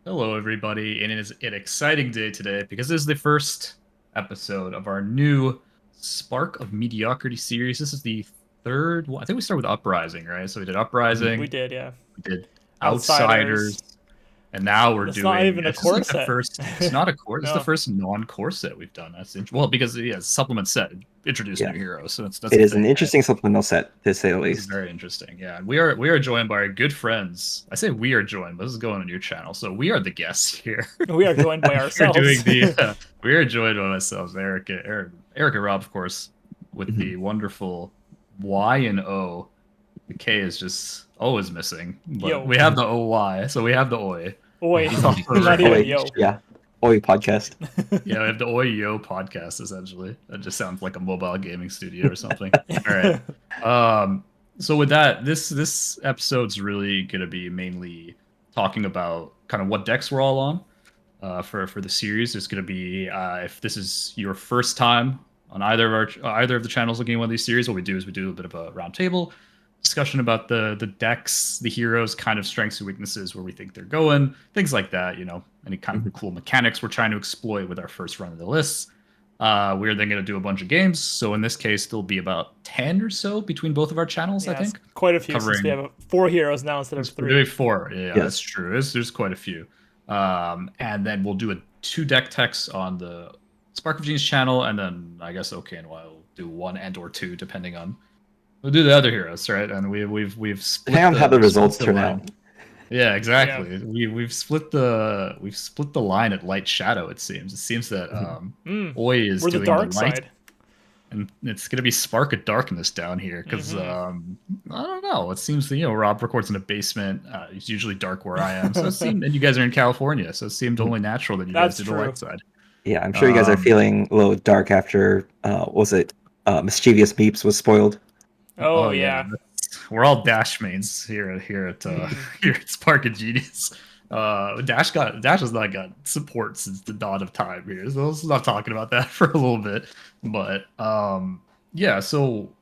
Hello, everybody, and it is an exciting day today because this is the first episode of our new Spark of Mediocrity series. This is the third one. I think we started with Uprising, right? So we did We Uprising, did, yeah. we did Outsiders, Outsiders. and now we're That's not doing. even a This is core like the set. first. It's not a core. This is the No. first non-core set we've done. Well because yeah, it's a supplement set introduced Yeah, new heroes, so that's it the is an thing, right? interesting supplemental set, to say the This is least. very interesting. Yeah, we are joined by our good friends. I say we are joined, but this is going on your channel, so we are the guests here. We are joined by We're ourselves. doing the. We are joined by ourselves, Eric and Rob, of course, with Mhm. the wonderful Y and O. The K is just O is missing, but Yo. we have the OY, so we have the Oi. Oi. He's also Not right. even Oi, yo. yeah, Oi podcast. Yeah, we have the Oi Yo podcast essentially. That just sounds like a mobile gaming studio or something. All right. So with that, this episode's really gonna be mainly talking about kind of what decks we're all on for the series. There's gonna be if this is your first time on either of the channels looking at one of these series, what we do is we do a bit of a round table discussion about the decks, the heroes, kind of strengths and weaknesses, where we think they're going, things like that. Any kind of cool mechanics we're trying to exploit with our first run of the lists. We're then going to do a bunch of games. So in this case, there'll be about 10 or so between both of our channels, I Yeah, it's think. quite a few since we Covering have 4 heroes now instead of We're doing 3. four. Yeah, Yes. that's true. There's quite a few. And then we'll do a 2 deck techs on the Spark of Genius channel, and then I guess OK&Y will do 1 and or 2 depending on. We'll do the other heroes, right? And we've split Depending on how the results split turn line. out. Yeah, exactly. We've split the line at light shadow. It seems that Oi is We're the doing dark light, side. and it's gonna be Spark of Darkness down here because I don't know. It seems that Rob records in a basement. It's usually dark where I am, so it seemed, and you guys are in California, so it seemed only natural that you guys That's did the true. light side. Yeah, I'm sure you guys are feeling a little dark after what was it? Mischievous Meeps was spoiled. Oh, yeah. We're all Dash mains here at here at Spark of Genius. Dash has not got support since the dawn of time here, so let's not talking about that for a little bit. But yeah, so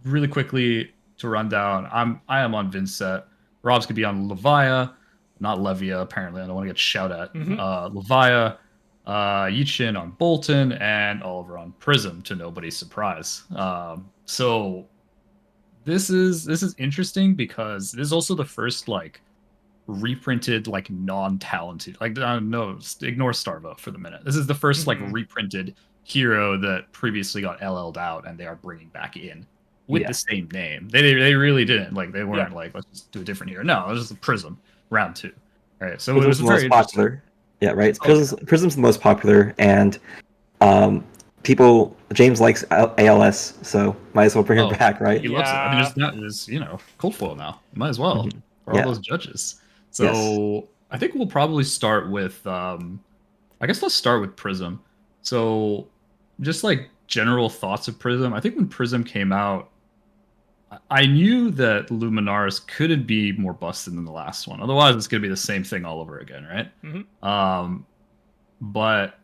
really quickly to run down, I am on Vincent. Rob's gonna be on Levia, not Levia. Apparently, I don't want to get shout at. Levia, Yichin on Bolton, and Oliver on Prism, to nobody's surprise. So this is interesting because this is also the first like reprinted like non-talented, like no, ignore Starvo for the minute. This is the first like reprinted hero that previously got LL'd out and they are bringing back in with the same name. They really didn't, like, they weren't like, let's just do a different hero. No, it was just a Prism round 2. All right, so Prism's it was the very most popular. Yeah, right. Oh, yeah. Prism's the most popular, and James likes ALS, so might as well bring her back, right? He loves it. I mean, Yeah. there's cold foil now. Might as well for all Yeah. those judges. So I think we'll probably start with I guess let's start with Prism. So just like general thoughts of Prism. I think when Prism came out, I knew that Luminaris couldn't be more busted than the last one. Otherwise, it's gonna be the same thing all over again, right? But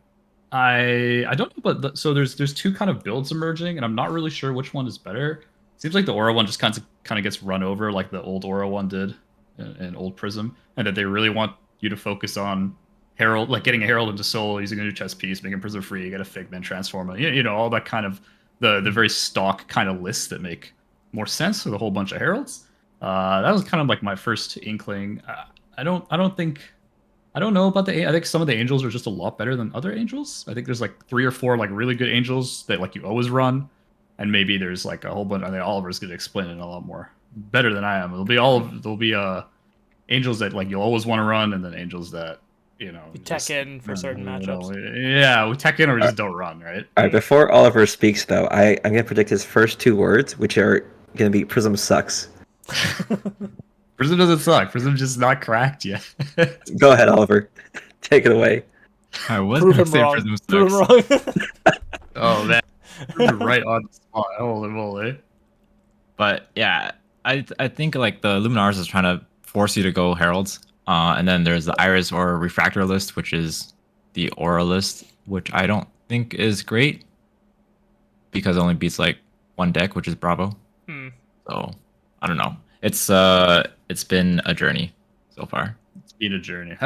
I don't know, but so there's 2 kind of builds emerging, and I'm not really sure which one is better. Seems like the Aura one just kind of gets run over like the old Aura one did in old Prism, and that they really want you to focus on Herald, like getting a Herald into Soul, using a new chess piece, making Prism free, get a Figment, transform it, all that kind of the very stock kind of lists that make more sense with a whole bunch of Heralds. That was kind of like my first inkling. I don't know about I think some of the angels are just a lot better than other angels. I think there's like 3 or 4 like really good angels that like you always run, and maybe there's like a whole bunch. I think Oliver's gonna explain it a lot more better than I am. There'll be angels that like you'll always want to run, and then angels that You tech in for certain matchups. Yeah, we tech in or just don't run, right? All right. Before Oliver speaks, though, I'm gonna predict his first 2 words, which are gonna be Prism sucks. Prism doesn't suck. Prism's just not cracked yet. Go ahead, Oliver. Take it away. I was Prove gonna him say wrong. Prism Prove him sucks, wrong. Oh man, you're right on the spot. Holy moly! but yeah, I think like the Luminaris is trying to force you to go Heralds, and then there's the Iris or Refractor list, which is the Aura list, which I don't think is great because it only beats like 1 deck, which is Bravo. So I don't know. It's been a journey so far. Speed of Journey.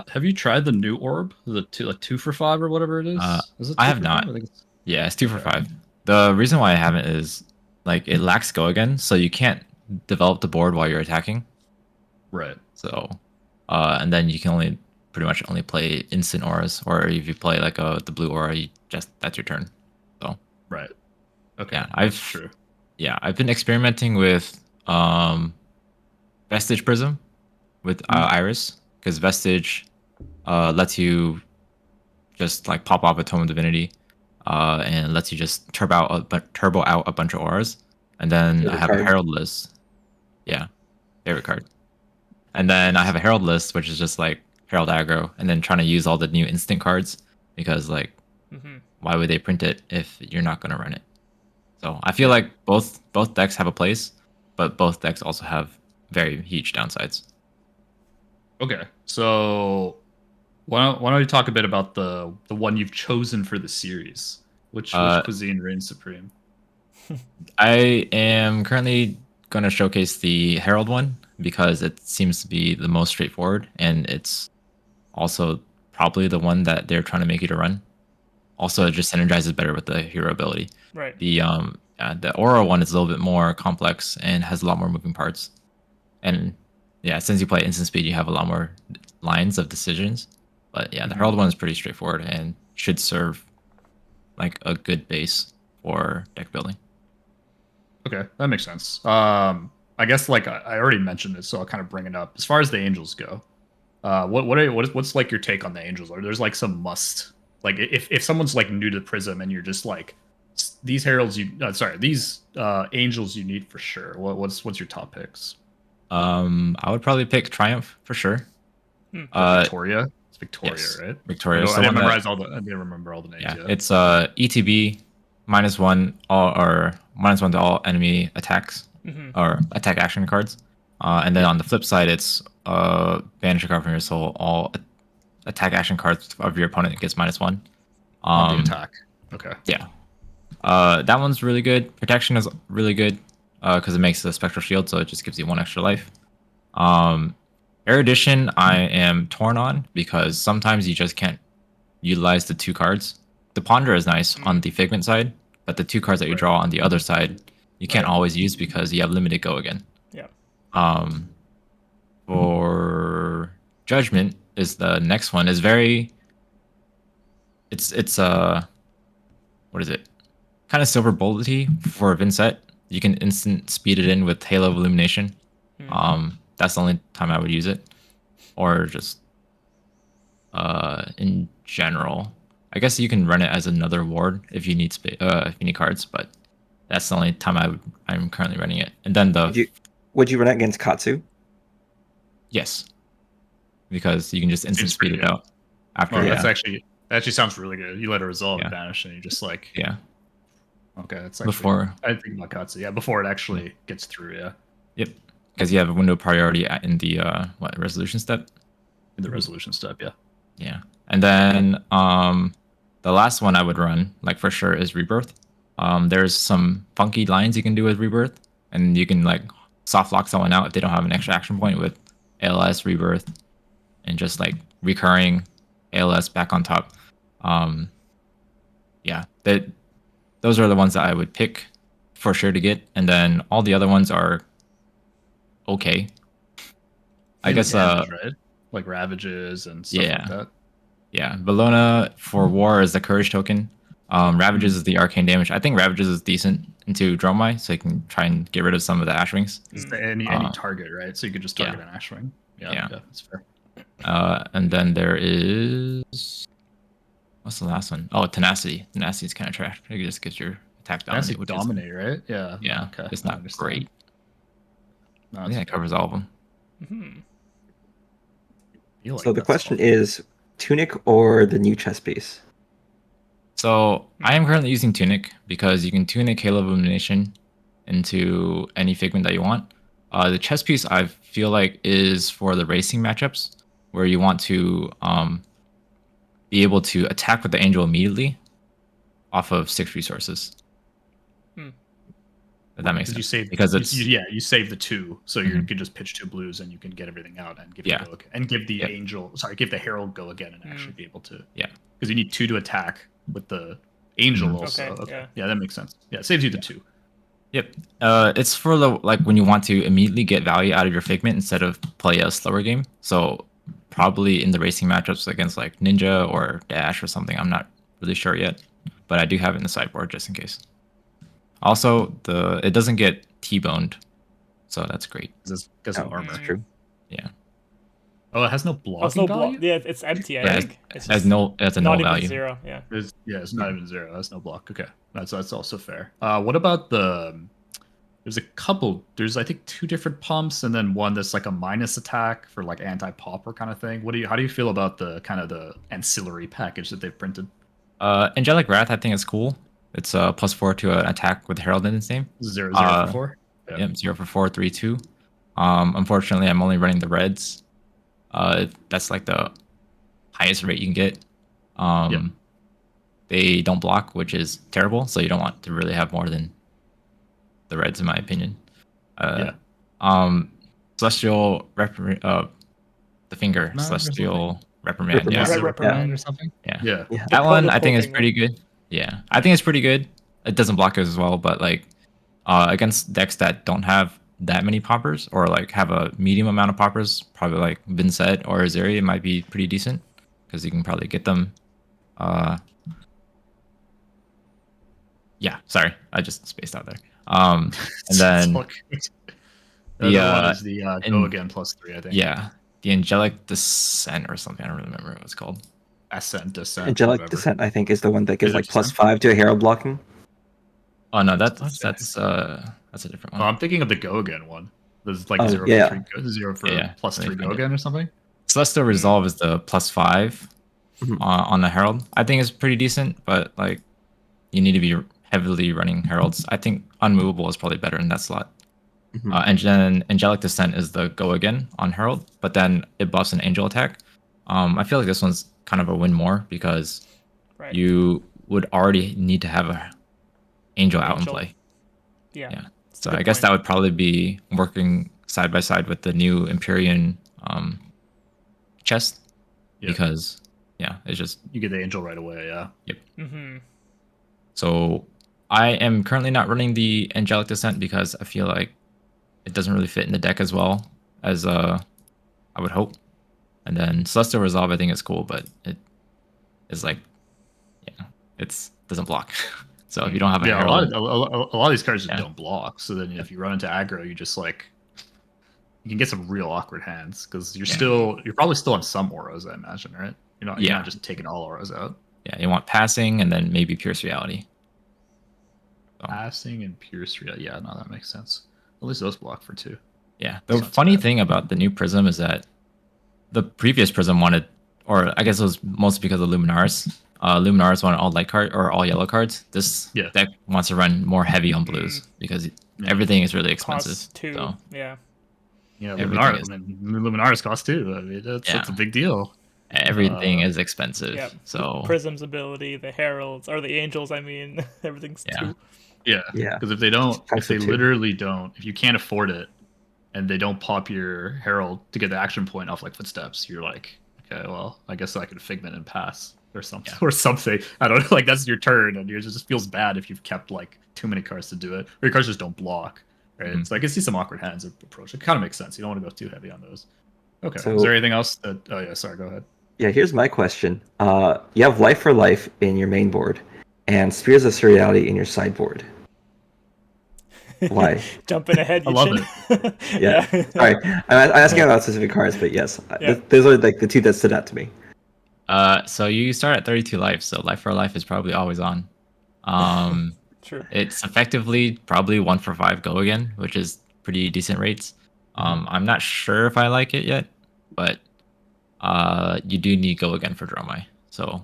Have you tried the new orb? The 2 for 5 or whatever it is? Is it 2 I have for not. 5? I think it's... Yeah, it's 2 for 5. The reason why I haven't is like it lacks go again, so you can't develop the board while you're attacking. Right. So, and then you can pretty much only play instant auras, or if you play like the blue aura, that's your turn. So. Right. Okay. Yeah, that's true. Yeah, I've been experimenting with Vestige Prism with Iris, because Vestige lets you just like pop off a Tome of Divinity, and lets you just turbo out a bunch of auras, and then Favorite I have card. a Herald list. Yeah, favorite card. And then I have a Herald list, which is just like Herald aggro, and then trying to use all the new instant cards because like, why would they print it if you're not gonna run it? So I feel like both decks have a place, but both decks also have very huge downsides. Okay, so why don't you talk a bit about the one you've chosen for the series? Which cuisine reigns supreme? I am currently going to showcase the Herald one because it seems to be the most straightforward, and it's also probably the one that they're trying to make you to run. Also, it just synergizes better with the hero ability. Right. The Aura one is a little bit more complex and has a lot more moving parts. And yeah, since you play instant speed, you have a lot more lines of decisions. But yeah, the Herald one is pretty straightforward and should serve like a good base for deck building. Okay, that makes sense. I guess like I already mentioned this, so I'll kind of bring it up. As far as the angels go, what's like your take on the angels? Are there's like some must, like if someone's like new to Prism and you're just like these heralds these angels you need for sure. What's your top picks? I would probably pick Triumph for sure. Victoria. It's Victoria, yes, right? Victoria. I didn't memorize all the. I didn't remember all the names. Yeah, yet. it's ETB -1 or -1 to all enemy attacks or attack action cards. And then on the flip side, it's banish a card from your soul. All attack action cards of your opponent gets -1 on the attack. Okay. Yeah. That one's really good. Protection is really good because it makes a spectral shield, so it just gives you 1 extra life. Erudition, I am torn on because sometimes you just can't utilize the 2 cards. The Ponder is nice on the Figment side, but the 2 cards that you draw on the other side, you can't always use because you have limited go again. Yeah. For Judgment is the next one. Is very. It's what is it? Kind of silver bullety for Vincent. You can instant speed it in with Halo of Illumination. That's the only time I would use it, or just in general. I guess you can run it as another ward if you need if you need cards, but that's the only time I'm currently running it. And then would you run it against Katsu? Yes, because you can just instant speed it out after. That actually sounds really good. You let a resolve vanish, and you just like Okay, that's actually before I think about Katsu. Yeah, before it actually gets through. Yeah. Yep. Because you have a window priority in the resolution step. In the resolution step, yeah. Yeah, and then the last one I would run like for sure is Rebirth. There's some funky lines you can do with Rebirth, and you can like soft lock someone out if they don't have an extra action point with ALS Rebirth, and just like recurring ALS back on top. Those are the ones that I would pick for sure to get, and then all the other ones are okay. I guess damage, right? Like Ravages and stuff like that. Yeah, Bellona for war is the courage token. Ravages is the arcane damage. I think Ravages is decent into Dromai, so you can try and get rid of some of the Ashwings. Any target, right? So you could just target an Ashwing. Yeah, that's fair. And then there is what's the last one? Oh, Tenacity. Tenacity is kind of trash. It just gets your attack dominate. Dominate, right? Yeah. Yeah. Okay. It's not great. No, I think that covers all of them. So the question is, Tunic or the new chess piece? So I am currently using Tunic because you can Tunic Halo of Illumination into any Figment that you want. The chess piece I feel like is for the racing matchups where you want to be able to attack with the Angel immediately off of 6 resources. If that makes sense. You save because it's you save the 2, so you can just pitch 2 blues and you can get everything out and give it go again, and give the give the herald go again and actually be able to because you need 2 to attack with the angel also. Okay. Yeah, that makes sense. Yeah, it saves you the 2. Yep. It's for the when you want to immediately get value out of your figment instead of play a slower game. So probably in the racing matchups against like Ninja or Dash or something. I'm not really sure yet, but I do have it in the sideboard just in case. Also, it doesn't get T-boned, so that's great. Because of armor. That's true. Yeah. Oh, it has no blocking value? Yeah, it's empty, I think. It's a null value. 0, yeah. It's not even 0. That's no block. Okay. That's also fair. What about there's a couple, I think 2 different pumps and then one that's like a minus attack for like anti-popper kind of thing. How do you feel about the kind of the ancillary package that they've printed? Angelic Wrath, I think is cool. It's +4 to an attack with Herald in its name. 0 for 4? Yeah. Yep, 0 for 4, 3/2. Unfortunately, I'm only running the reds. That's like the highest rate you can get. They don't block, which is terrible. So you don't want to really have more than the reds, in my opinion. Celestial the finger, Celestial Reprimand. Reprimand or something. Yeah. That one I think is pretty good. Yeah, I think it's pretty good. It doesn't block as well, but like against decks that don't have that many poppers or like have a medium amount of poppers, probably like Vincent or Azeri, it might be pretty decent because you can probably get them. Yeah, sorry, I just spaced out there. And then the other one is the go again +3, I think. Yeah, the Angelic Descent or something. I don't remember what it's called. Descent. Angelic Descent, I think, is the one that gives like +5 to a herald blocking. Oh no, that's a different one. Oh, I'm thinking of the go again one. There's like 0 for 3, 0 for +3 go again or something. Celestial Resolve is the +5 on the herald. I think it's pretty decent, but like you need to be heavily running heralds. I think Unmovable is probably better in that slot. And then Angelic Descent is the go again on herald, but then it buffs an angel attack. I feel like this one's kind of a win more because you would already need to have a angel out in play. Yeah. So I guess that would probably be working side by side with the new Empyrean chest because it's just you get the angel right away. Yep. So I am currently not running the Angelic Descent because I feel like it doesn't really fit in the deck as well as I would hope. And then Celestial Resolve, I think is cool, but it is like, it doesn't block. So if you don't have a herald, a lot of these cards just don't block. So then if you run into aggro, you just like you can get some real awkward hands because you're probably still on some auras, I imagine, right? You're not just taking all auras out. Yeah, you want passing and then maybe Pierce Reality. So. Passing and Pierce Reality. Yeah, no, that makes sense. At least those block for 2. Yeah. The funny thing about the new Prism is that the previous Prism wanted, or I guess it was mostly because of Luminaris. Luminaris wanted all light card or all yellow cards. This deck wants to run more heavy on blues because everything is really expensive. Costs 2. So. Yeah, Luminaris costs 2. I mean, that's a big deal. Everything is expensive. So Prism's ability, the heralds or the angels. I mean, everything's 2. Yeah. Because if they literally don't, if you can't afford it, and they don't pop your herald to get the action point off like footsteps, you're like, okay, well, I guess I can figment and pass or something or something. I don't know. Like that's your turn, and it just feels bad if you've kept like too many cards to do it, or your cards just don't block. Right. So I can see some awkward hands approach. It kind of makes sense. You don't want to go too heavy on those. Okay. So, is there anything else that? Oh yeah. Sorry. Go ahead. Yeah, here's my question. You have Life for Life in your main board, and Spears of Surreality in your sideboard. Why? Jumping ahead, Yichin. I love it. Yeah. Sorry, I'm asking about specific cards, but yes, those are like the 2 that stood out to me. So you start at 32 life, so Life for Life is probably always on. True. It's effectively probably 1 for 5 go again, which is pretty decent rates. I'm not sure if I like it yet, but you do need go again for Dromai. So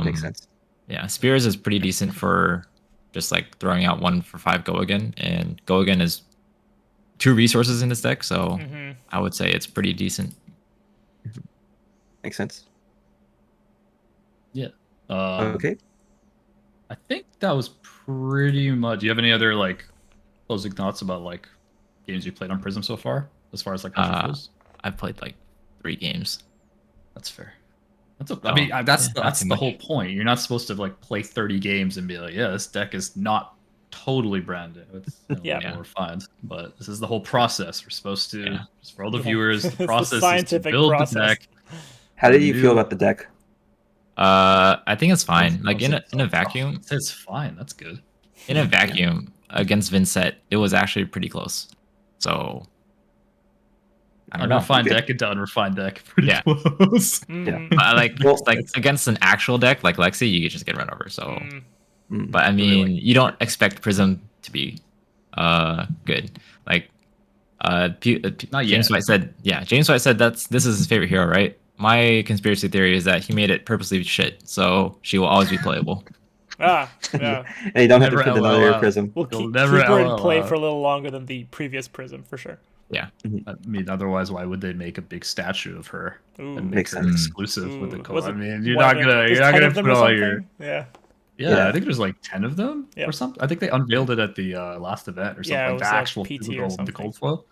makes sense. Yeah, Spears is pretty decent for just like throwing out 1 for 5 go again, and go again is 2 resources in this deck, so I would say it's pretty decent. Makes sense. Yeah. Okay. I think that was pretty much. Do you have any other like closing thoughts about like games you played on Prism so far, as far as like Hunter goes? I've played like 3 games. That's fair. I mean, that's not too the much. whole point. You're not supposed to like play 30 games and be like, yeah, this deck is not totally branded. It's Yeah. more refined, but this is the whole process. We're supposed to, just for all the Yeah. viewers, the It's the process is to scientific build process. the deck. How did you feel about the deck? I think it's fine. Like in a Oh, vacuum, it's fine. That's good. in a vacuum against Vincent, it was actually pretty close. So I don't know. Unrefined deck into unrefined deck, pretty Yeah. close. Mhm. But like Well, like against an actual deck like Lexi, you could just get run over. So, Mm. but I Really, mean, like- you don't expect Prism to be good. Like Not James yet. White said, James White said this is his favorite hero, right? My conspiracy theory is that he made it purposely shit, so she will always be playable. Yeah. And you don't have to Never put another LOL. Prism. We'll You'll keep never her in LOL play out. for a little longer than the previous Prism, for sure. Yeah. I mean, otherwise, why would they make a big statue of her Ooh. and make Makes her sense. exclusive with the Ooh. code? Was I it mean, you're one not of gonna there's 10 of them put or all your. something? Yeah. Yeah, I think there's like 10 of them Yep. or something. I think they unveiled it at the last event or something. Yeah, it Like the was a actual PT or physical, the something. cold foil.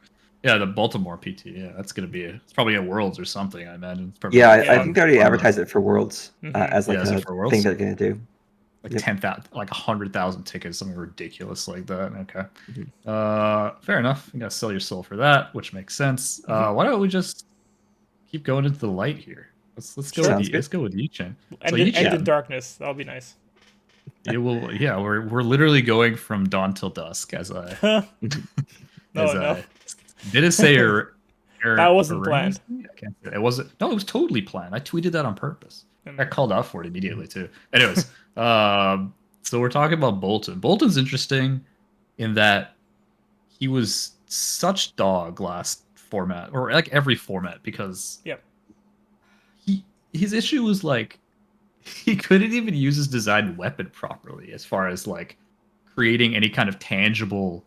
Yeah, the Baltimore PT. Yeah, that's gonna be. It's probably at Worlds or something. I imagine. It's probably Yeah, like I Yeah. think they already fun, advertised it for Worlds Mhm. as like Yeah, is it a for Worlds? thing they're gonna do. like Yep. 10,000, like 100,000 tickets, something ridiculous like that. Okay, Mhm. fair enough. You gotta sell your soul for that, which makes sense. Why don't we just keep going into the light here? Let's go Sounds with good. let's go with Yichin. End, So in, end Yichin, in darkness. That'll be nice. it will. Yeah, we're literally going from dawn till dusk as I No, no. didn't say That wasn't planned. I can't say it wasn't. No, it was totally planned. I tweeted that on purpose. I got called out for it immediately too. Anyways, so we're talking about Bolton. Bolton's interesting in that he was such dog last format, or like every format, because Yep. his issue was like he couldn't even use his designed weapon properly as far as like creating any kind of tangible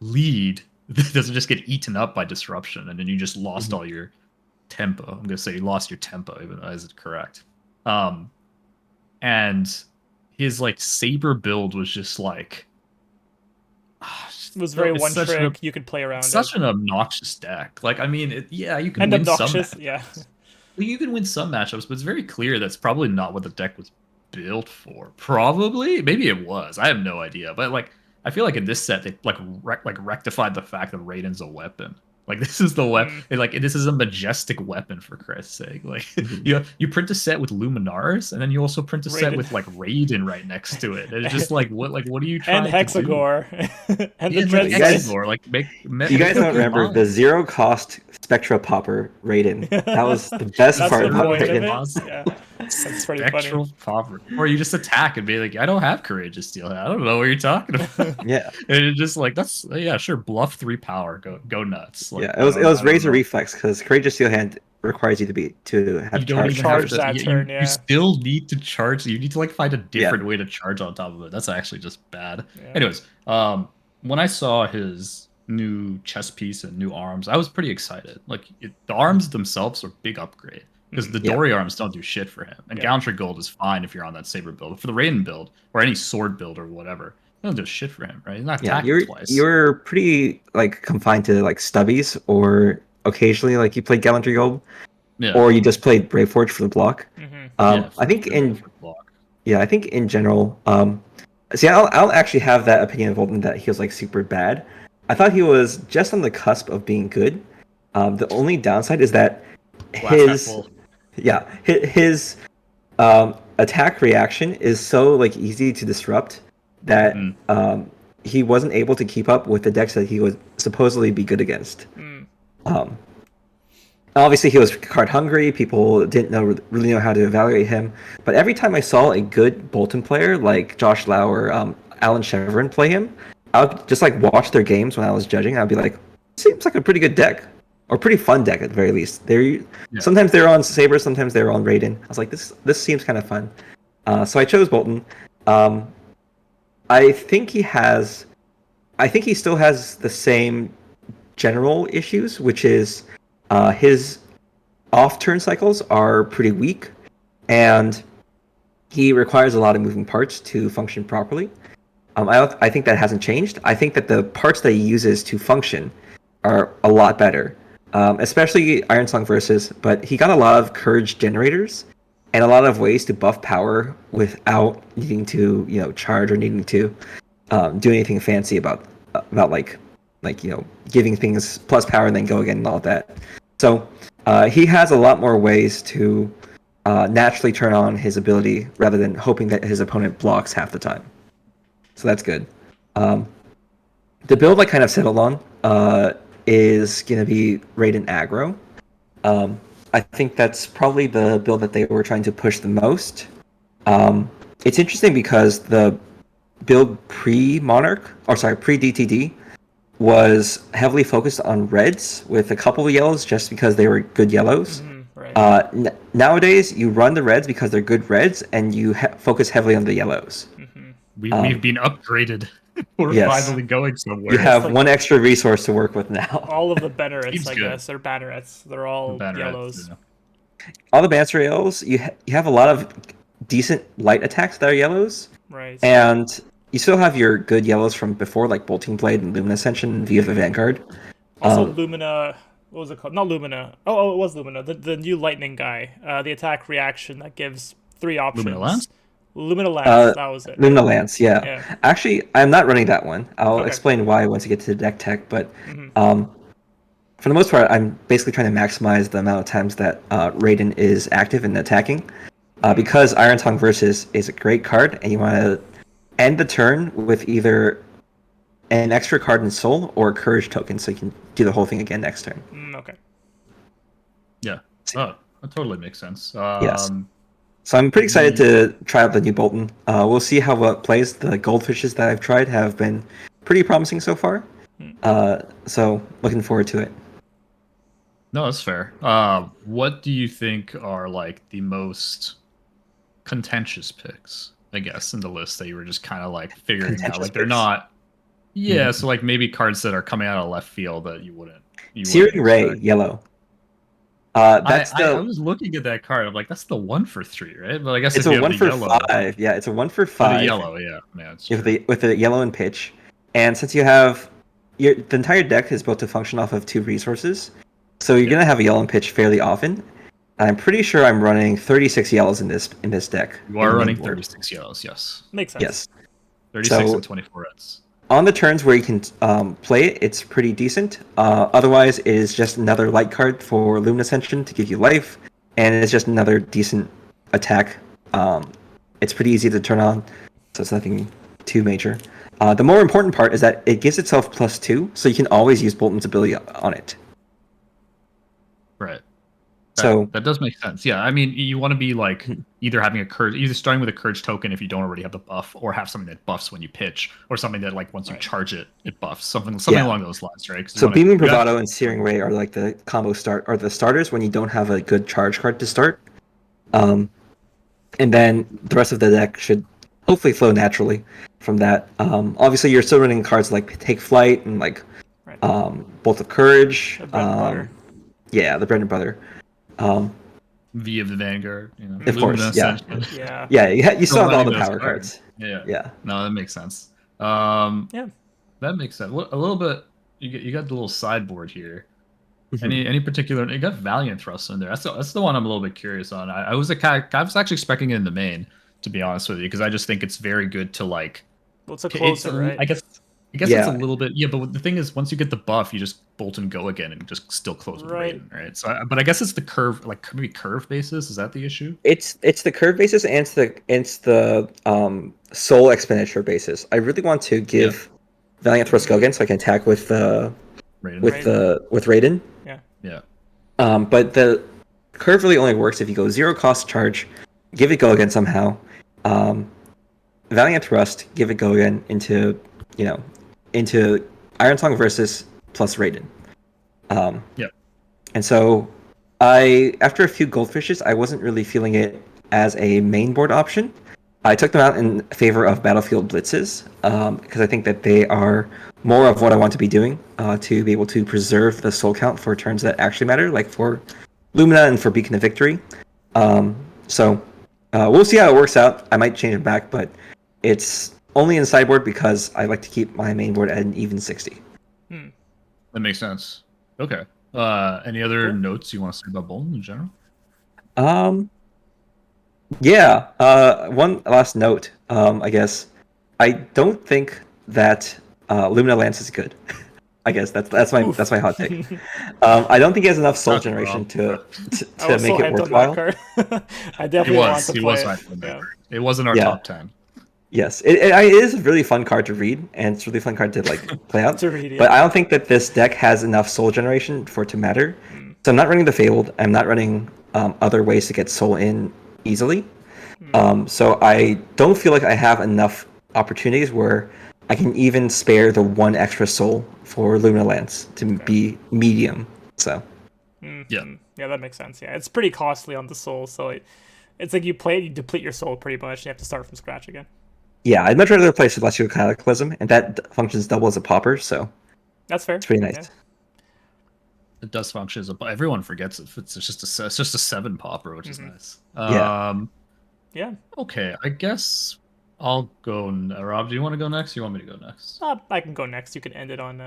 lead that doesn't just get eaten up by disruption and then you just lost all your tempo. I'm gonna say you lost your tempo, even though is it correct. And his like saber build was just like It was very it's one such trick. You could play around such it. an obnoxious deck. Like, I mean, yeah, you can And win obnoxious. some. Yeah. You can win some matchups, but it's very clear that's probably not what the deck was built for. Probably, maybe it was. I have no idea. But like, I feel like in this set they like rectified the fact that Raiden's a weapon. Like this is the weapon. Like this is a majestic weapon for Christ's sake. Like you print a set with Luminars, and then you also print a set Raiden. with like Raiden right next to it. And it's just like what are you trying And to do? Hexagore. and the Yeah, Dread you guys- Sight. Hexagore, like You guys don't remember the zero cost Spectra Popper Raiden. That was the best That's part the about point of Raiden. it. Yeah. That's pretty Spectral funny. Popper. Or you just attack and be like, I don't have Courageous Steel. I don't know what you're talking about. Yeah. And it's just like that's sure, bluff 3 power, go nuts. Like, Yeah, it was I don't Razor know. Reflex because Courageous Steel Hand requires you to have You don't charge. even charge have to, that turn, yeah. You still need to charge. You need to like find a different way to charge on top of it. That's actually just bad. Yeah. Anyways, when I saw his new chest piece and new arms, I was pretty excited. Like the arms themselves are big upgrade because the Dory arms don't do shit for him, and Gallantry Gold is fine if you're on that Saber build. But for the Raiden build or any sword build or whatever, they don't do shit for him, right? He's not attacking twice. You're pretty like confined to like stubbies, or occasionally like you played Gallantry Gold, or you just played Brave Forge for the block. I think I think in general, see, I'll actually have that opinion of Bolton that he was like super bad. I thought he was just on the cusp of being good. The only downside is that his attack reaction is so like easy to disrupt that he wasn't able to keep up with the decks that he would supposedly be good against. Obviously, he was card hungry. People didn't really know how to evaluate him. But every time I saw a good Bolton player like Josh Lau or Alan Chevron play him, I would just like watch their games when I was judging. I'd be like, seems like a pretty good deck, or pretty fun deck at the very least. Sometimes they're on Saber, sometimes they're on Raiden. I was like, this seems kind of fun. So I chose Bolton. I think he still has the same general issues, which is his off-turn cycles are pretty weak, and he requires a lot of moving parts to function properly. I think that hasn't changed. I think that the parts that he uses to function are a lot better, especially Iron Song Versus. But he got a lot of courage generators and a lot of ways to buff power without needing to charge or needing to do anything fancy about like giving things plus power and then go again and all that. So he has a lot more ways to naturally turn on his ability rather than hoping that his opponent blocks half the time. So that's good. The build I kind of settled on is going to be Raiden aggro. I think that's probably the build that they were trying to push the most. It's interesting because the build pre-DTD was heavily focused on reds with a couple of yellows just because they were good yellows. Right. Nowadays, you run the reds because they're good reds, and you focus heavily on the yellows. We've been upgraded. We're finally going somewhere. You have one extra resource to work with now. All of the bannerets, I guess, are bannerets. They're all yellows. All the banner yellows. You have a lot of decent light attacks that are yellows. Right. And you still have your good yellows from before, like Bolting Blade and Lumina Ascension and Via the Vanguard. Also, Lumina. What was it called? Not Lumina. Oh, it was Lumina. The new lightning guy. The attack reaction that gives 3 options. Lumina Lance? Lumina Lance, that was it. Lumina Lance, yeah. Actually, I'm not running that one. I'll explain why once you get to the deck tech, but for the most part, I'm basically trying to maximize the amount of times that Raiden is active and attacking. Because Iron Tongue Versus is a great card, and you want to end the turn with either an extra card in Soul or a Courage token, so you can do the whole thing again next turn. Okay. Yeah. Oh, that totally makes sense. Yes. So I'm pretty excited to try out the new Bolton. We'll see how it plays. The goldfishes that I've tried have been pretty promising so far. So looking forward to it. No, that's fair. What do you think are like the most contentious picks, I guess, in the list that you were just kind of like figuring out? Like they're not... Yeah, so like maybe cards that are coming out of left field that you wouldn't... Searing Ray, yellow. I was looking at that card. I'm like, that's the 1 for 3, right? But I guess it's a 1 for 5. Yeah, it's a 1 for 5. The yellow, yeah. With the yellow and pitch, and since you have the entire deck is built to function off of 2 resources, so you're gonna have a yellow and pitch fairly often. I'm pretty sure I'm running 36 yellows in this deck. You are running 36 yellows, yes. Makes sense. Yes. 36 and 24 reds. On the turns where you can play it, it's pretty decent. Otherwise, it is just another light card for Lumina Ascension to give you life, and it's just another decent attack. It's pretty easy to turn on, so it's nothing too major. The more important part is that it gives itself +2, so you can always use Bolton's ability on it. Right. That does make sense. Yeah, I mean, you want to be like either having either starting with a courage token if you don't already have the buff, or have something that buffs when you pitch, or something that like once you charge it, it buffs. Something along those lines, right? So Beaming Bravado and Searing Ray are like the combo the starters when you don't have a good charge card to start. And then the rest of the deck should hopefully flow naturally from that. Obviously, you're still running cards like Take Flight and like Bolt of Courage. Yeah, the bread and butter. Via the Vanguard, of course, yeah. You still have all the power cards. Yeah. No, that makes sense. That makes sense. A little bit. You got the little sideboard here. Any particular? You got Valiant Thrust in there. That's the one I'm a little bit curious on. I was actually expecting it in the main, to be honest with you, because I just think it's very good to like. Well, it's a closer, right? I guess it's a little bit, but the thing is, once you get the buff, you just bolt and go again and just still close with Raiden, right? So, but I guess it's the curve, like maybe curve basis. Is that the issue? It's the curve basis and it's the soul expenditure basis. I really want to give Valiant Thrust go again, so I can attack with Raiden. Yeah. But the curve really only works if you go 0 cost charge, give it go again somehow. Valiant Thrust, give it go again into Iron Song Versus plus Raiden. And so after a few goldfishes, I wasn't really feeling it as a main board option. I took them out in favor of Battlefield Blitzes because I think that they are more of what I want to be doing to be able to preserve the soul count for turns that actually matter, like for Lumina and for Beacon of Victory. So We'll see how it works out. I might change it back, but it's only in sideboard because I like to keep my main board at an even 60. That makes sense. Okay. Any other notes you want to say about Bolton in general? Yeah. One last note. I guess I don't think that Lumina Lance is good. I guess that's my hot take. I don't think he has enough soul generation to make it worthwhile. I definitely want to play it. Yeah. It wasn't our top 10. Yes, it is a really fun card to read, and it's a really fun card to play out. To read, yeah. But I don't think that this deck has enough soul generation for it to matter. So I'm not running the Fabled. I'm not running other ways to get soul in easily. So I don't feel like I have enough opportunities where I can even spare the one extra soul for Lumina Lance to be medium. So yeah, that makes sense. Yeah, it's pretty costly on the soul, so it's like you play it, you deplete your soul pretty much, and you have to start from scratch again. Yeah, I'd much rather play Celestial Cataclysm, and that functions double as a popper, so that's fair. It's pretty nice. Yeah. It does function as a. Everyone forgets it. It's just a 7 popper, which is nice. Yeah. Okay, I guess I'll go. Rob, do you want to go next? Or you want me to go next? I can go next. You can end it on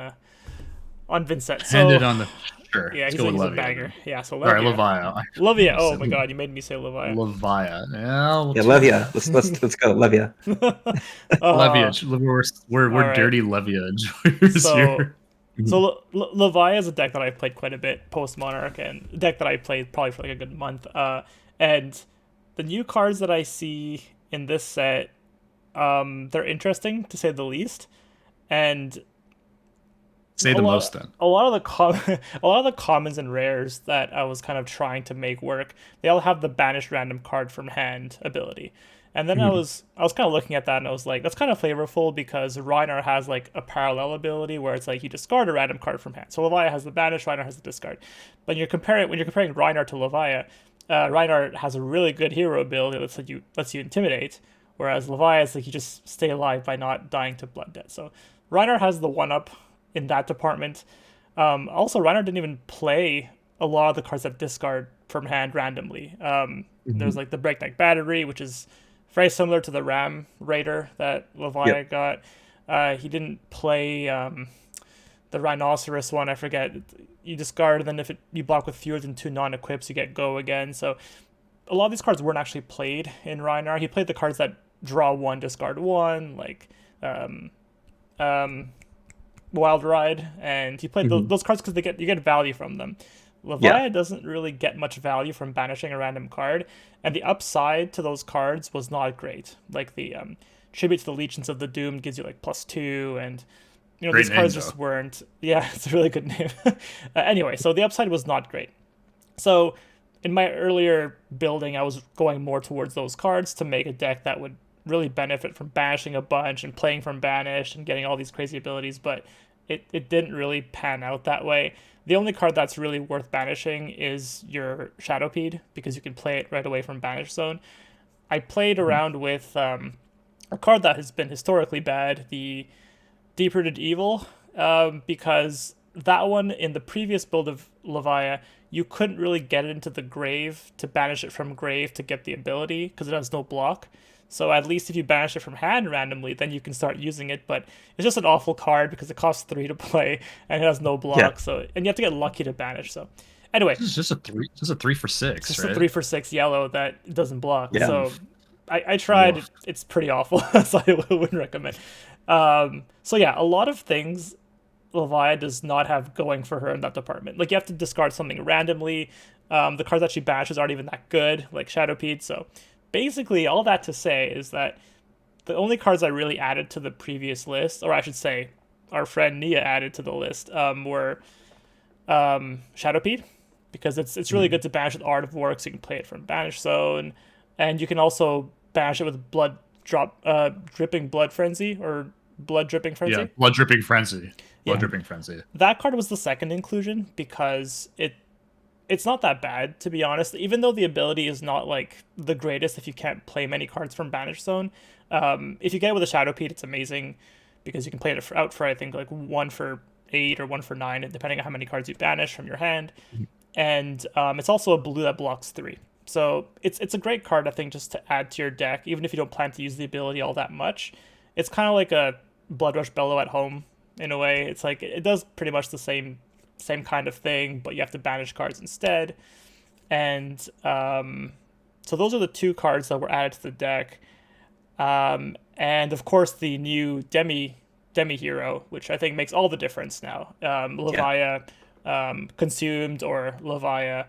Vincent. End it on the. Sure. Yeah, he's a banger. Yeah, so Levia. All right, Levia. Levia. Oh my god, you made me say Levia. Levia. Yeah, Levia. Let's go, Levia. Levia. We're dirty Levia enjoyers here. So Levia is a deck that I've played quite a bit post Monarch, and a deck that I played probably for like a good month. And the new cards that I see in this set, they're interesting to say the least, and say the most. Then a lot of the commons and rares that I was kind of trying to make work, they all have the banish random card from hand ability. And then I was kind of looking at that and I was like, that's kind of flavorful because Rhinar has like a parallel ability where it's like you discard a random card from hand. So Levia has the banish, Rhinar has the discard. But when you're comparing Rhinar to Levia, Rhinar has a really good hero ability that lets you intimidate, whereas Levia is like you just stay alive by not dying to blood debt. So Rhinar has the one up in that department. Also, Rhinar didn't even play a lot of the cards that discard from hand randomly. There's like the Breakneck Battery, which is very similar to the Ram Raider that Levia got. He didn't play the Rhinoceros one. I forget. You discard, and then if you block with fewer than 2 non-equips, you get go again. So a lot of these cards weren't actually played in Rhinar. He played the cards that draw 1, discard 1, like Wild Ride, and he played those cards because you get value from them. Levia doesn't really get much value from banishing a random card, and the upside to those cards was not great. Like the Tribute to the Legions of the Doomed gives you like +2, and these cards just weren't. Yeah, it's a really good name. Anyway, so the upside was not great. So in my earlier building, I was going more towards those cards to make a deck that would really benefit from banishing a bunch and playing from banish and getting all these crazy abilities, but it didn't really pan out that way. The only card that's really worth banishing is your Shadowpede, because you can play it right away from Banish Zone. I played around with a card that has been historically bad, the Deep-Rooted Evil, because that one in the previous build of Levia, you couldn't really get it into the grave to banish it from grave to get the ability, because it has no block. So at least if you banish it from hand randomly, then you can start using it. But it's just an awful card because it costs 3 to play and it has no block. Yeah. So and you have to get lucky to banish. So anyway, it's just a 3 for 6. It's just a 3 for 6 yellow that doesn't block. Yeah. So I tried. It's pretty awful. So I wouldn't recommend. So yeah, a lot of things Levia does not have going for her in that department. Like you have to discard something randomly. The cards that she banishes aren't even that good, like Shadowpede. So basically, all that to say is that the only cards I really added to the previous list, or I should say, our friend Nia added to the list, were Shadowpede, because it's really good to banish with Art of War, so you can play it from Banish Zone, and you can also banish it with Dripping Blood Frenzy, or Blood Dripping Frenzy. Yeah, Blood Dripping Frenzy. Dripping Frenzy. That card was the second inclusion because it's not that bad, to be honest, even though the ability is not like the greatest if you can't play many cards from Banish Zone. If you get it with a Shadowpede, it's amazing because you can play it out for, I think, like 1 for 8 or 1 for 9, depending on how many cards you banish from your hand. And it's also a blue that blocks 3. So it's a great card, I think, just to add to your deck, even if you don't plan to use the ability all that much. It's kind of like a Blood Rush Bellow at home in a way. It's like it does pretty much the same kind of thing, but you have to banish cards instead. And so those are the 2 cards that were added to the deck. And of course the new Demi hero, which I think makes all the difference now. Levia consumed, or Levia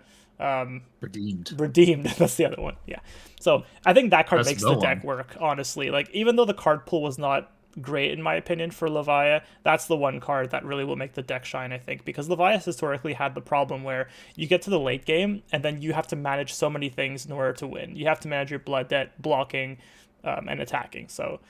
redeemed. That's the other one. Yeah. So I think that card makes the deck work, honestly. Like, even though the card pool was not great in my opinion for Levia, that's the one card that really will make the deck shine, I think, because Levia historically had the problem where you get to the late game and then you have to manage so many things in order to win. You have to manage your blood debt, blocking, and attacking. So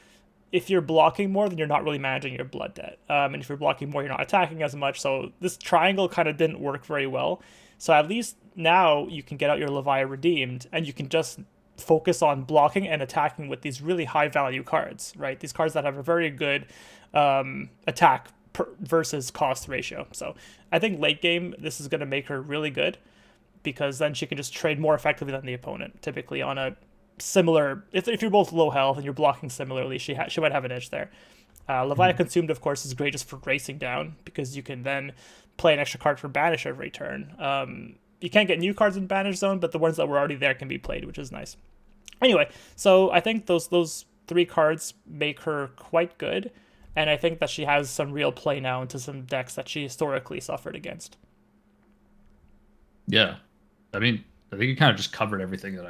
if you're blocking more, then you're not really managing your blood debt. And if you're blocking more, you're not attacking as much. So this triangle kind of didn't work very well. So at least now you can get out your Levia redeemed and you can just focus on blocking and attacking with these really high value cards, right? These cards that have a very good attack versus cost ratio. So I think late game, this is going to make her really good, because then she can just trade more effectively than the opponent, typically on a similar, if you're both low health and you're blocking similarly, she might have an edge there. Levia Consumed, of course, is great just for racing down, because you can then play an extra card for banish every turn. You can't get new cards in banish zone, but the ones that were already there can be played, which is nice. Anyway, so I think those 3 cards make her quite good, and I think that she has some real play now into some decks that she historically suffered against. Yeah, I mean, I think you kind of just covered everything that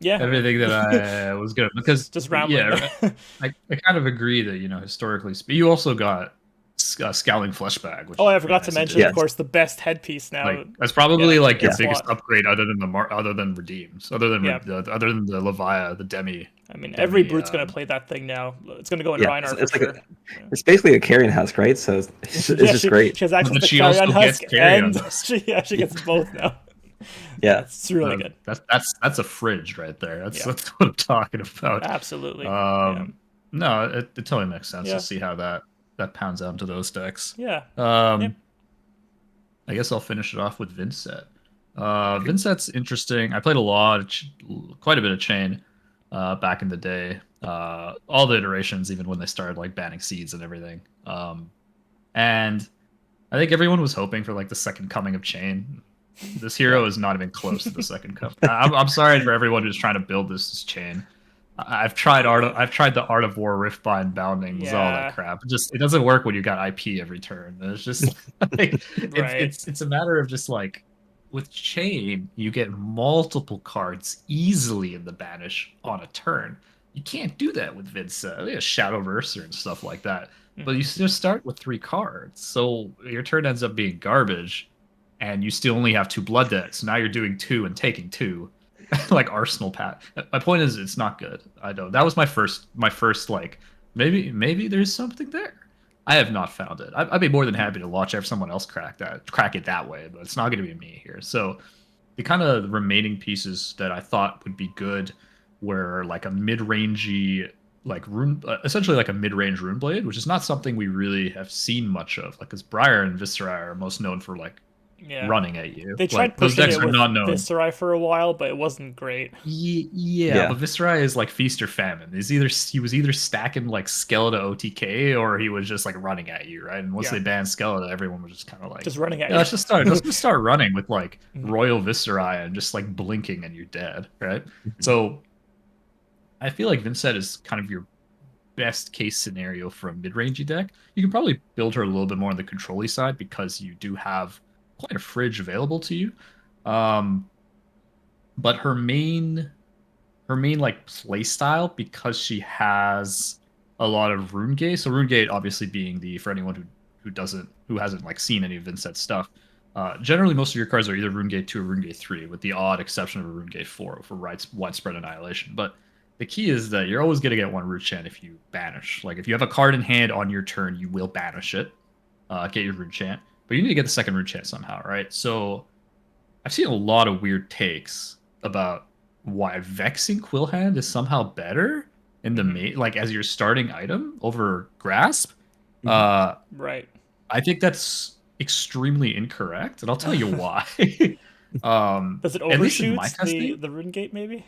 everything that I was good, because just rambling. Yeah, I kind of agree that, historically, you also got Scowling Fleshbag. Which I forgot to mention, of course, the best headpiece now. Like, that's probably your biggest upgrade, other than redeems, other than the Levia, the Demi. I mean, every brute's gonna play that thing now. It's gonna go in Reinhardt. It's basically a carrion husk, right? So it's just great. She has access to carrion husk, and she gets both now. Yeah, it's really good. That's a fridge right there. That's what I'm talking about. Absolutely. No, it totally makes sense to see how that pounds out into those decks. Yeah. I guess I'll finish it off with Vincent. Vincent's interesting. I played quite a bit of Chain back in the day. All the iterations, even when they started like banning seeds and everything. And I think everyone was hoping for like the second coming of Chain. This hero is not even close to the second coming. I'm sorry for everyone who's trying to build this Chain. I've tried the Art of War, Riftbind, Boundings, all that crap. It doesn't work when you got IP every turn. It's just like, it's a matter of just like, with Chain, you get multiple cards easily in the banish on a turn. You can't do that with Vincent. Shadow Mercer and stuff like that. But you still start with 3 cards, so your turn ends up being garbage, and you still only have 2 blood decks. So now you're doing 2 and taking 2. Like Arsenal Pat. My point is, it's not good. I don't. That was my first like, maybe there's something there. I have not found it. I'd be more than happy to watch someone else crack it that way, but it's not going to be me here. So the kind of remaining pieces that I thought would be good were like a mid-rangey, like rune, essentially like a mid-range rune blade, which is not something we really have seen much of. Like, because Briar and Viscerai are most known for like running at you. They tried pushing it with Viscerai for a while, but it wasn't great. Yeah, but Viscerai is like feast or famine. He was either stacking like Skeleton OTK, or he was just like running at you, right? And once they banned Skeleton, everyone was just kind of like just running at you. Let's just start running with like Royal Viscerai and just like blinking and you're dead, right? So I feel like Vincent is kind of your best case scenario for a mid-rangey deck. You can probably build her a little bit more on the control-y side, because you do have quite a fridge available to you, but her main like play style, because she has a lot of Rune Gate. So Rune Gate obviously being for anyone who hasn't like seen any of Vincent's stuff, generally most of your cards are either Rune Gate 2 or Rune Gate 3, with the odd exception of a Rune Gate 4 for widespread annihilation. But the key is that you're always going to get 1 root chant if you banish. Like, if you have a card in hand on your turn, you will banish it, get your root chant. But you need to get the second root chant somehow, right? So I've seen a lot of weird takes about why Vexing Quillhand is somehow better in the like as your starting item over Grasp. Right. I think that's extremely incorrect, and I'll tell you why. Does it At least in my overshoot testing, the rune gate maybe?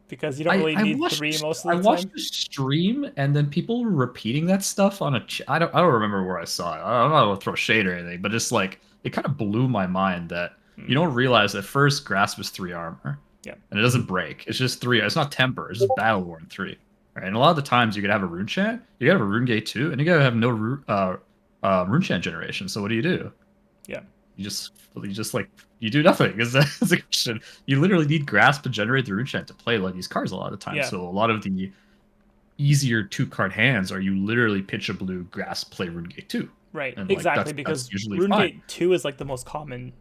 Because you don't really need 3 most of the time. I watched the stream, and then people were repeating that stuff on a. I don't remember where I saw it. I'm not gonna throw shade or anything, but just like it kind of blew my mind that you don't realize at first Grasp is 3 armor. Yeah. And it doesn't break. It's just 3. It's not temper. It's just battle worn 3. Right? And a lot of the times you could have a rune chant, you gotta have a rune gate too, and you gotta have no rune chant generation. So what do? Yeah. You just like you do nothing. Is the question? You literally need Grasp to generate the rune chant to play like these cards a lot of the time. Yeah. So a lot of the easier 2-card hands are you literally pitch a blue, Grasp, play rune gate 2. Right. And, exactly, because rune gate 2 is like the most common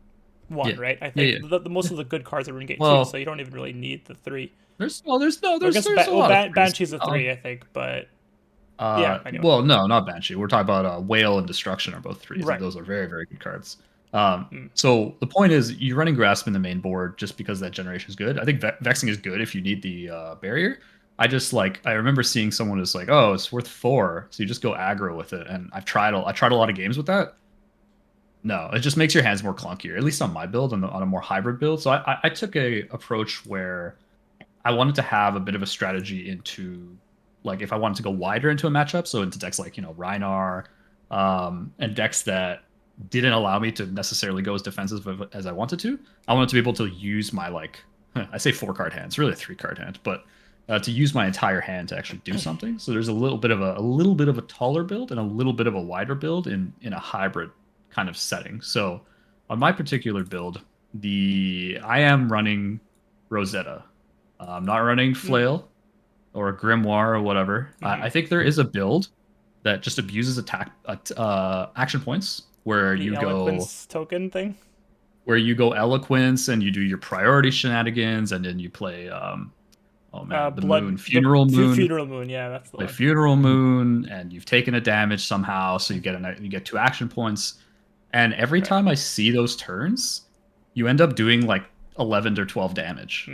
one, right? I think the most of the good cards are rune gate 2, so you don't even really need the 3. There's a lot of Banshee's a 3, I think, but yeah. Anyway. Well, no, not Banshee. We're talking about Whale and Destruction are both 3s. Right. Those are very, very good cards. So the point is, you're running Grasp in the main board just because that generation is good. I think Vexing is good if you need the barrier. I remember seeing someone who's like, oh, it's worth 4, so you just go aggro with it. And I tried a lot of games with that. No, it just makes your hands more clunkier, at least on my build, on a more hybrid build. So I took a approach where I wanted to have a bit of a strategy into, like, if I wanted to go wider into a matchup, so into decks like, Rhinar, and decks that didn't allow me to necessarily go as defensive as I wanted to. I wanted to be able to use my, like, I say 4-card hand, it's really a 3-card hand, but to use my entire hand to actually do something. So there's a little bit of a taller build and a little bit of a wider build in a hybrid kind of setting. So on my particular build, I am running Rosetta. I'm not running Flail or Grimoire or whatever. I think there is a build that just abuses action points where the Eloquence token thing, where you go Eloquence and you do your priority shenanigans, and then you play Funeral Moon. Yeah, that's the play one. Funeral Moon, and you've taken a damage somehow, so you get 2 action points. And every time I see those turns, you end up doing like 11 or 12 damage.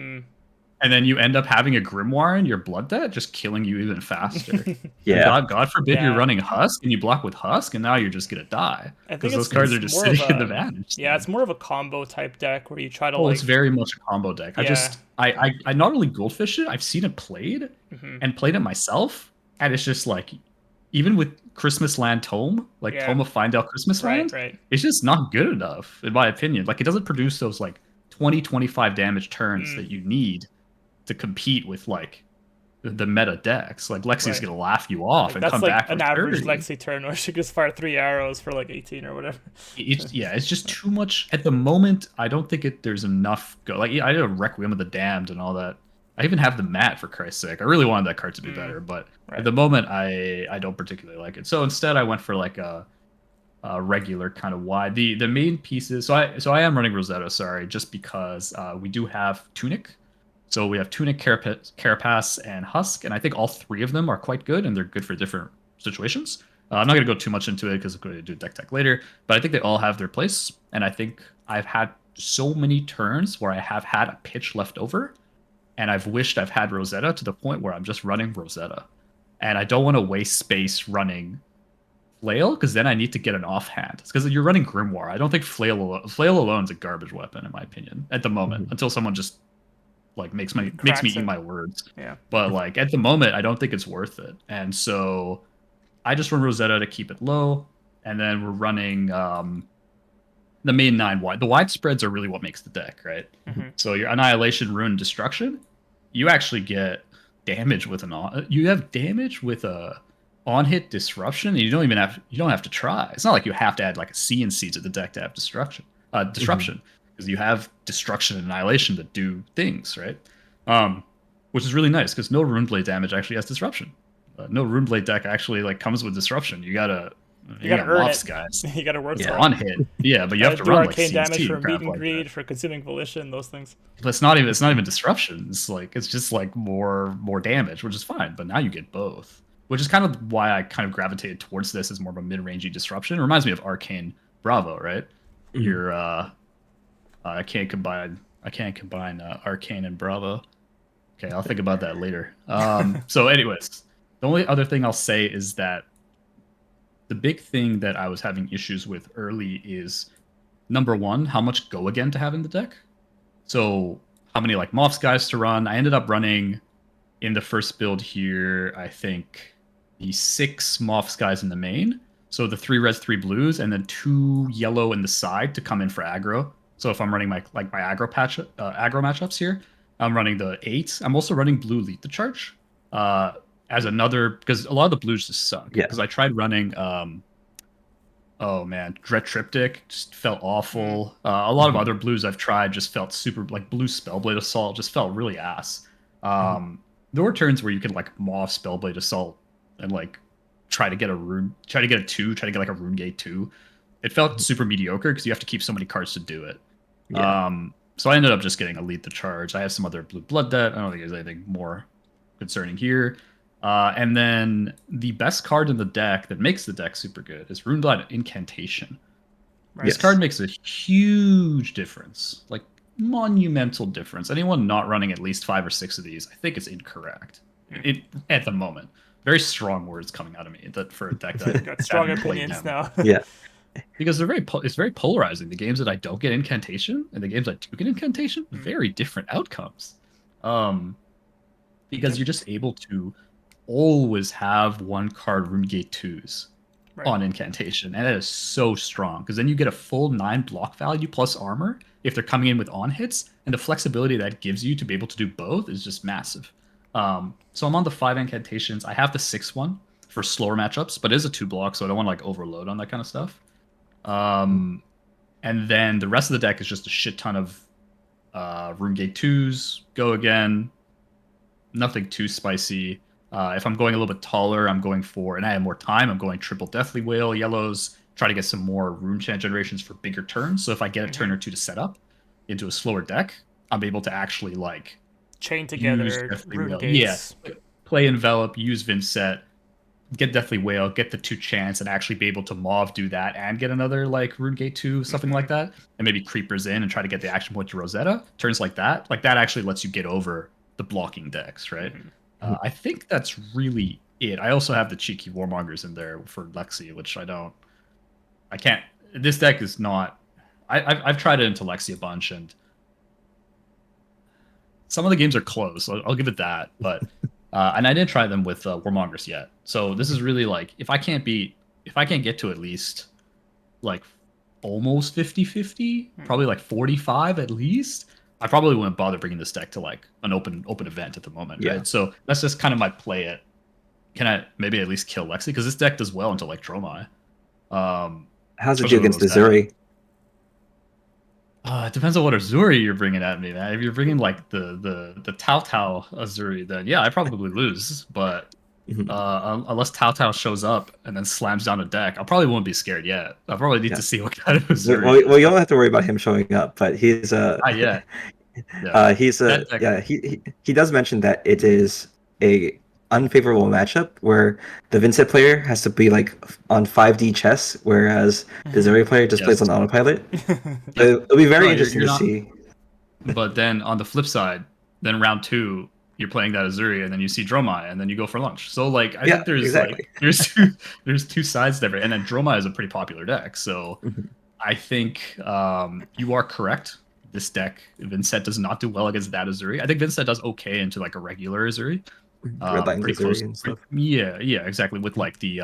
And then you end up having a Grimoire in your blood debt, just killing you even faster. Yeah. God forbid you're running Husk and you block with Husk, and now you're just gonna die because those cards are just sitting in the advantage. Yeah, it's more of a combo type deck where you try to. It's very much a combo deck. I not only goldfish it, I've seen it played and played it myself, and it's just like, even with Christmas Land Tome, like Tome of Findel Christmas Land, it's just not good enough in my opinion. Like, it doesn't produce those like 20-25 damage turns that you need to compete with like the meta decks. Like, Lexi's gonna laugh you off and come back. That's like an average Lexi turn where she just fire 3 arrows for like 18 or whatever. It's just too much at the moment. I don't think there's enough I did a Requiem of the Damned and all that. I even have the mat, for Christ's sake. I really wanted that card to be better, but at the moment I don't particularly like it. So instead I went for like a regular kind of wide. The main pieces. So I am running Rosetta, sorry, just because we do have Tunic. So we have Tunic, Carapace, and Husk, and I think all 3 of them are quite good, and they're good for different situations. I'm not going to go too much into it because I'm going to do deck tech later, but I think they all have their place, and I think I've had so many turns where I have had a pitch left over, and I've wished I've had Rosetta to the point where I'm just running Rosetta. And I don't want to waste space running Flail, because then I need to get an offhand. It's because you're running Grimoire. I don't think Flail alone is a garbage weapon, in my opinion, at the moment, until someone just like makes me eat my words. Yeah. But like at the moment, I don't think it's worth it. And so I just run Rosetta to keep it low. And then we're running the main 9 wide. The wide spreads are really what makes the deck, right? So your Annihilation, Ruin, Destruction, you actually get damage with you have damage with a on-hit Disruption, and you don't have to try. It's not like you have to add like a CNC to the deck to have disruption. Because you have Destruction and Annihilation that do things, right? Which is really nice, because no Runeblade damage actually has Disruption. No Runeblade deck actually like comes with Disruption. You gotta earn it, guys. You gotta work for it. On hit. Yeah, but you have to run like arcane CNC damage for Meet and like Greed, for Consuming Volition, those things. But it's not even Disruption. It's just like more damage, which is fine. But now you get both, which is kind of why I kind of gravitated towards this as more of a mid-rangey Disruption. It reminds me of Arcane Bravo, right? You're I can't combine Arcane and Bravo. Okay, I'll think about that later. So anyways, the only other thing I'll say is that the big thing that I was having issues with early is, number one, how much go again to have in the deck. So how many like Moths guys to run? I ended up running in the first build here, I think the 6 Moths guys in the main. So the 3 reds, 3 blues, and then 2 yellow in the side to come in for aggro. So if I'm running my aggro matchups here, I'm running the 8. I'm also running blue lead the charge as another, because a lot of the blues just suck. Because I tried running oh man, Dread Triptych just felt awful. A lot of other blues I've tried just felt super, like blue Spellblade Assault just felt really ass. There were turns where you could like Moth Spellblade Assault and like try to get a 2, try to get like a Rune Gate 2. It felt super mediocre because you have to keep so many cards to do it. So I ended up just getting a lead the charge. I have some other blue Blood Debt. I don't think there's anything more concerning here. And then the best card in the deck that makes the deck super good is Runeblood Incantation. This card makes a huge difference, like monumental difference. Anyone not running at least 5 or 6 of these, I think is incorrect. At the moment, very strong words coming out of me that for a deck that got strong opinions now. Because it's very polarizing. The games that I don't get Incantation and the games I do get Incantation, very different outcomes. Because you're just able to always have 1 card Rune Gate 2s on Incantation, and that is so strong because then you get a full 9 block value plus armor if they're coming in with on hits, and the flexibility that gives you to be able to do both is just massive. So I'm on the 5 Incantations. I have the 6 one for slower matchups, but it is a 2 block, so I don't want to like overload on that kind of stuff. And then the rest of the deck is just a shit ton of Rune Gate 2s. Go again. Nothing too spicy. If I'm going a little bit taller, I'm going for, and I have more time, I'm going triple Deathly Whale, yellows, try to get some more rune chant generations for bigger turns. So if I get a turn or 2 to set up into a slower deck, I'm able to actually like chain together rune gates. Play Envelop, use Vincent, get Deathly Whale, get the 2 chance, and actually be able to Mauve do that and get another like Rune Gate 2, something like that, and maybe Creepers in and try to get the action point to Rosetta. Turns like that actually lets you get over the blocking decks, right? I think that's really it. I also have the cheeky Warmongers in there for Lexi, which I can't. This deck is not. I've tried it into Lexi a bunch, and some of the games are close. I'll give it that, but and I didn't try them with Warmongers yet. So this is really like if I can't get to at least like almost 50-50, probably like 45 at least, I probably wouldn't bother bringing this deck to like an open event at the moment, right? So that's just kind of my play it. Can I maybe at least kill Lexi? Because this deck does well into like Dromai. How's it do against Azuri? It depends on what Azuri you're bringing at me, man. If you're bringing like the Tao Azuri, then yeah, I probably lose. But unless Tao shows up and then slams down a deck, I probably won't be scared yet. I probably need to see what kind of Azuri. Well, you don't have to worry about him showing up, but he's he does mention that it is a unfavorable matchup where the Vincent player has to be like on 5D chess, whereas the Azuri player just plays on autopilot. It'll be very interesting to see. But then on the flip side, then round 2, you're playing that Azuri, and then you see Dromai, and then you go for lunch. So like I think there's like there's two sides to everything, and then Dromai is a pretty popular deck. So I think you are correct. This deck, Vincent does not do well against that Azuri. I think Vincent does okay into like a regular Azuri. Pretty close. And stuff. Yeah, exactly. With like the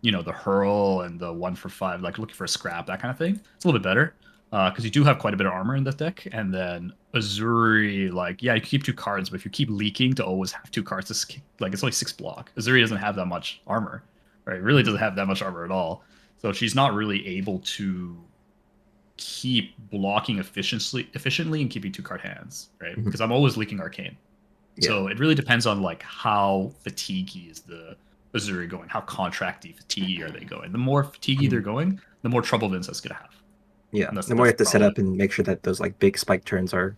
the hurl and the 1 for 5, like looking for a scrap, that kind of thing. It's a little bit better. Because you do have quite a bit of armor in that deck, and then Azuri, like, yeah, you keep 2 cards, but if you keep leaking to always have 2 cards, it's only 6 block. Azuri doesn't have that much armor, right? It really doesn't have that much armor at all. So she's not really able to keep blocking efficiently and keeping 2 card hands, right? Because I'm always leaking Arcane. So it really depends on like how fatiguey is the Azuri going, how contracty fatiguey are they going. The more fatiguey they're going, the more trouble Vincent's gonna have. Yeah, the more you have to set up and make sure that those like big spike turns are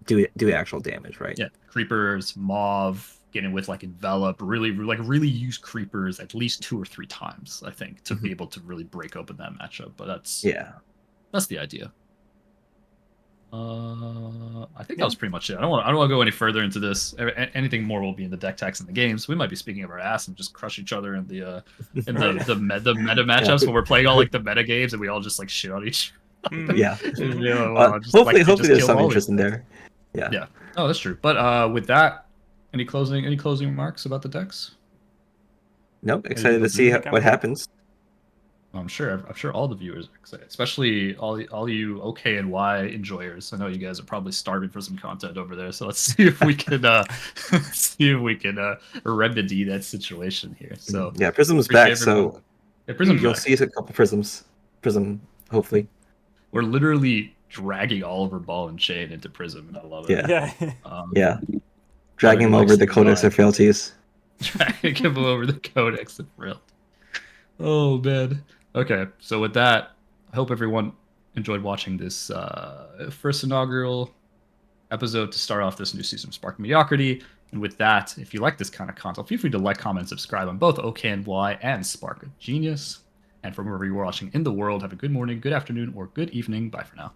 do actual damage, right? Yeah, creepers, Mauve, getting with like Envelop, really use creepers at least 2 or 3 times, I think, to be able to really break open that matchup. But that's the idea. I think that was pretty much it. I don't want to go any further into this. Anything more will be in the deck text in the games. We might be speaking of our ass and just crush each other in the meta matchups when we're playing all like the meta games and we all just like shit on each. Yeah. Hopefully there's some interest in there. Yeah. Yeah. Oh, that's true. But with that, any closing remarks about the decks? Nope. Excited to see what happens. I'm sure all the viewers are excited, especially all you OK&Y enjoyers. I know you guys are probably starving for some content over there, so let's see if we can remedy that situation here. So yeah, Prism's back, so you'll see a couple Prism, hopefully. We're literally dragging Oliver Ball and Chain into Prism, and I love it. Yeah. Dragging him over the Codex of Frailties. Dragging him over the Codex of Frailties. Oh man. Okay, so with that, I hope everyone enjoyed watching this first inaugural episode to start off this new season of Spark of Mediocrity. And with that, if you like this kind of content, feel free to like, comment, and subscribe on both OK&Y and Spark of Genius. And from wherever you're watching in the world, have a good morning, good afternoon, or good evening. Bye for now.